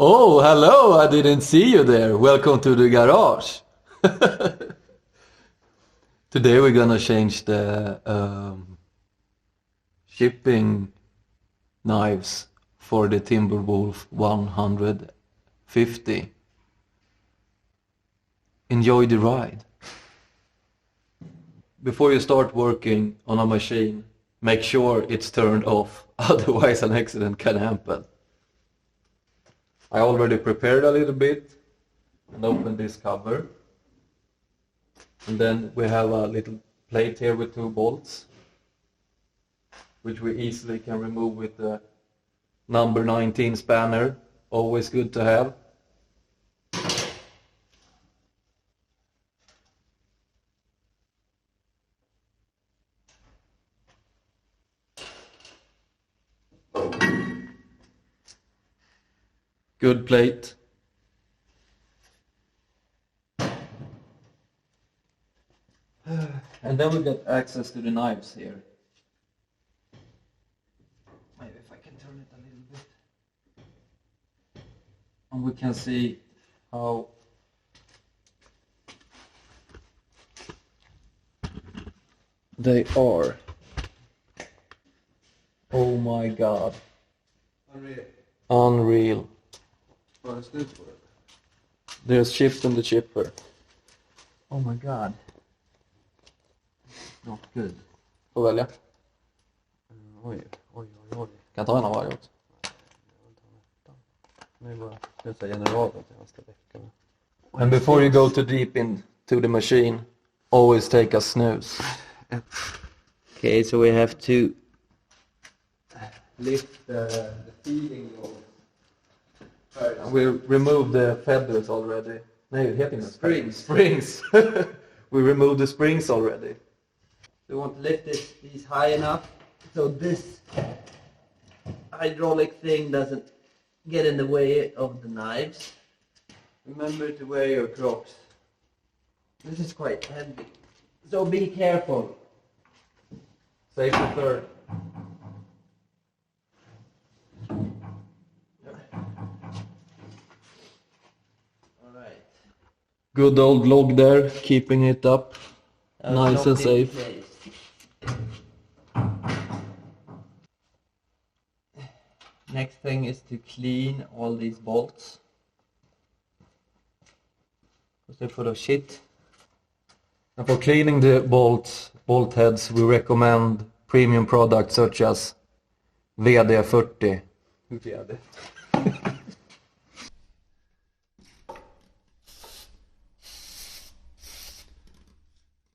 Oh, hello! I didn't see you there. Welcome to the garage. Today we're gonna change the shipping knives for the Timberwolf 150. Enjoy the ride. Before you start working on a machine, make sure it's turned off, otherwise an accident can happen. I already prepared a little bit and opened this cover. And then we have a little plate here with 2 bolts, which we easily can remove with the number 19 spanner. Always good to have. Good plate. And then we get access to the knives here. Maybe if I can turn it a little bit. And we can see how they are. Oh my god. Unreal. Unreal. Vad är slut på det? There's chips in the chipper. Oh my god. Not good. Får välja. Oj. Kan jag ta en av varje också? Nej, bara sluta generatorn till han ska väcka mig. And before you go too deep into the machine, always take a snooze. Okay, so we have to lift the feeding load. We removed the feathers already. Nej, heter det Springs. Springs. We removed the springs already. We want to lift these high enough so this hydraulic thing doesn't get in the way of the knives. Remember to wear your Crocs. This is quite heavy, so be careful. Safety third. Alright. Good old log there, keeping it up. Nice and safe. Next thing is to clean all these bolts, because they're full of shit. And for cleaning the bolt heads, we recommend premium products such as VD40. VD.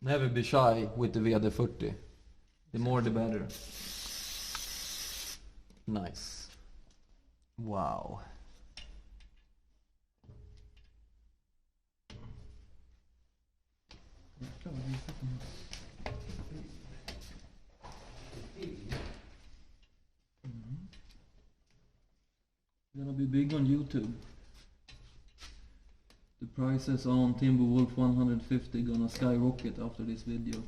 Never be shy with the VD40. The more the better. Nice. Wow. Gonna be big on YouTube. The prices on Timberwolf 150 gonna skyrocket after this video.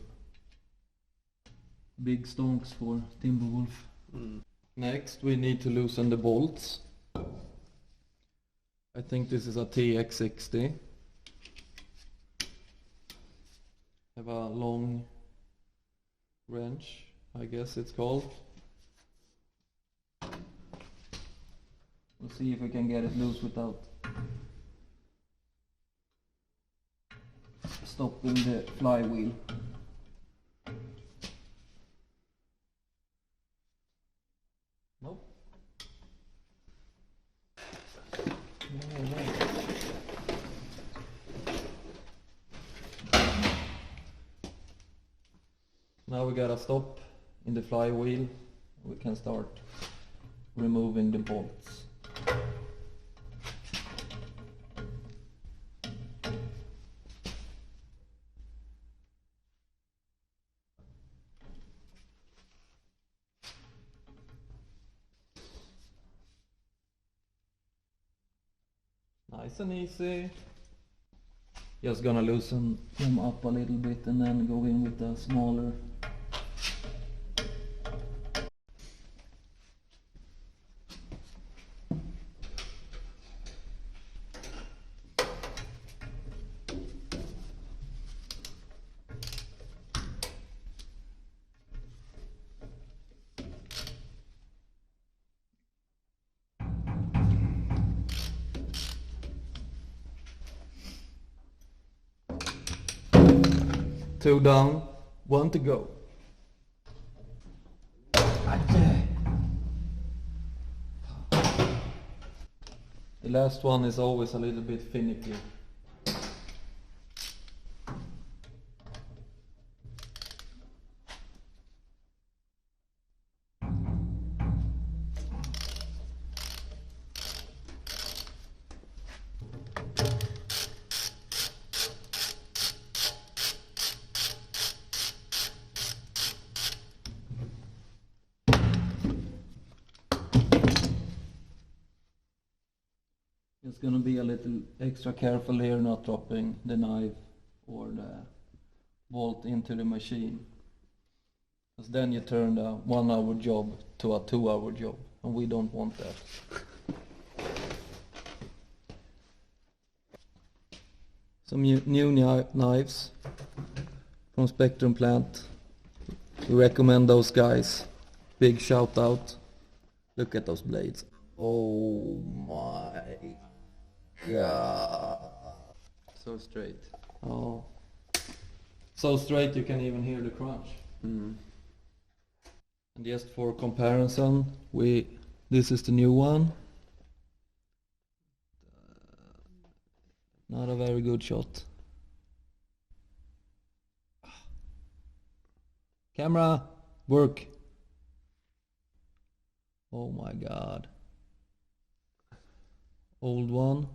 Big stonks for Timberwolf. Next we need to loosen the bolts. I think this is a TX60. Have a long wrench, I guess it's called. We'll see if we can get it loose without stopping the flywheel. Nope. Now we gotta stop in the flywheel. We can start removing the bolts. Nice and easy. Just gonna loosen them up a little bit and then go in with a smaller. 2 down, 1 to go. The last one is always a little bit finicky. Just gonna be a little extra careful here, not dropping the knife or the bolt into the machine. Because then you turn a 1 hour job to a 2 hour job, and we don't want that. Some new knives from Spectrum Plant. We recommend those guys. Big shout out. Look at those blades. Oh my god. So straight. Oh. So straight you can even hear the crunch. Mm. And just for comparison, this is the new one. Not a very good shot. Camera, work. Oh my god. Old one.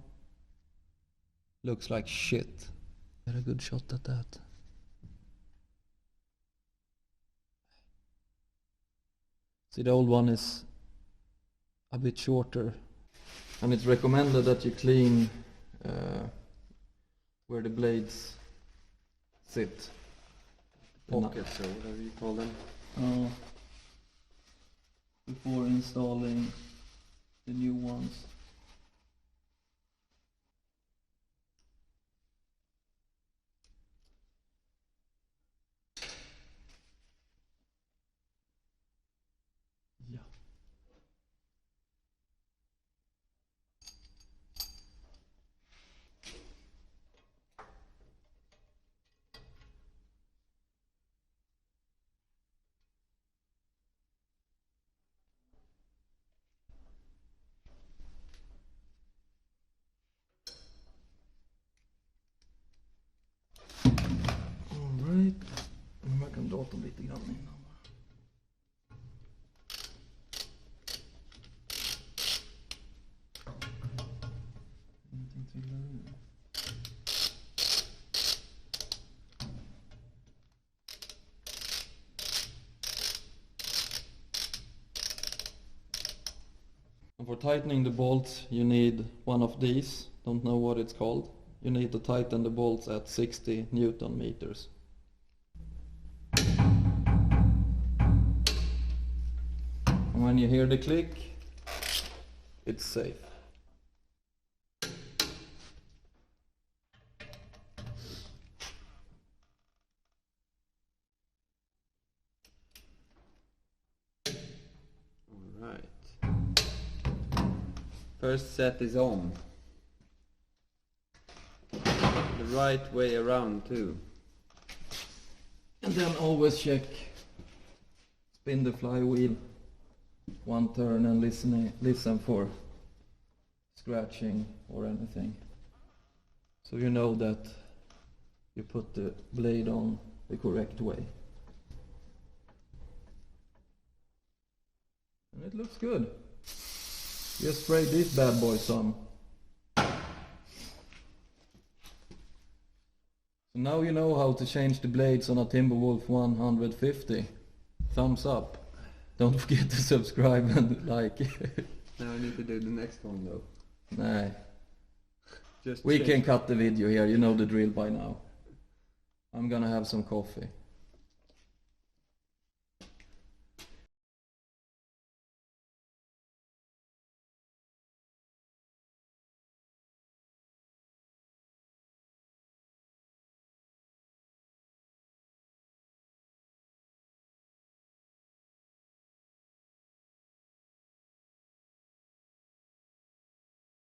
Looks like shit. Got a good shot at that. See, the old one is a bit shorter. And it's recommended that you clean where the blades sit. Pockets or whatever you call them. Before installing the new ones. Yeah. Alright, jag kan datorn lite grann innan. Ingenting trillar ur. And for tightening the bolts you need one of these, don't know what it's called. You need to tighten the bolts at 60 Newton meters. And when you hear the click, it's safe. Alright. First set is on. The right way around too. And then always check, spin the flywheel 1 turn and listen for scratching or anything. So you know that you put the blade on the correct way. And it looks good. Just spray this bad boy some. So now you know how to change the blades on a Timberwolf 150. Thumbs up. Don't forget to subscribe and like. Now I need to do the next one though. Nah. Just We change. can cut the video here, you know the drill by now. I'm gonna have some coffee.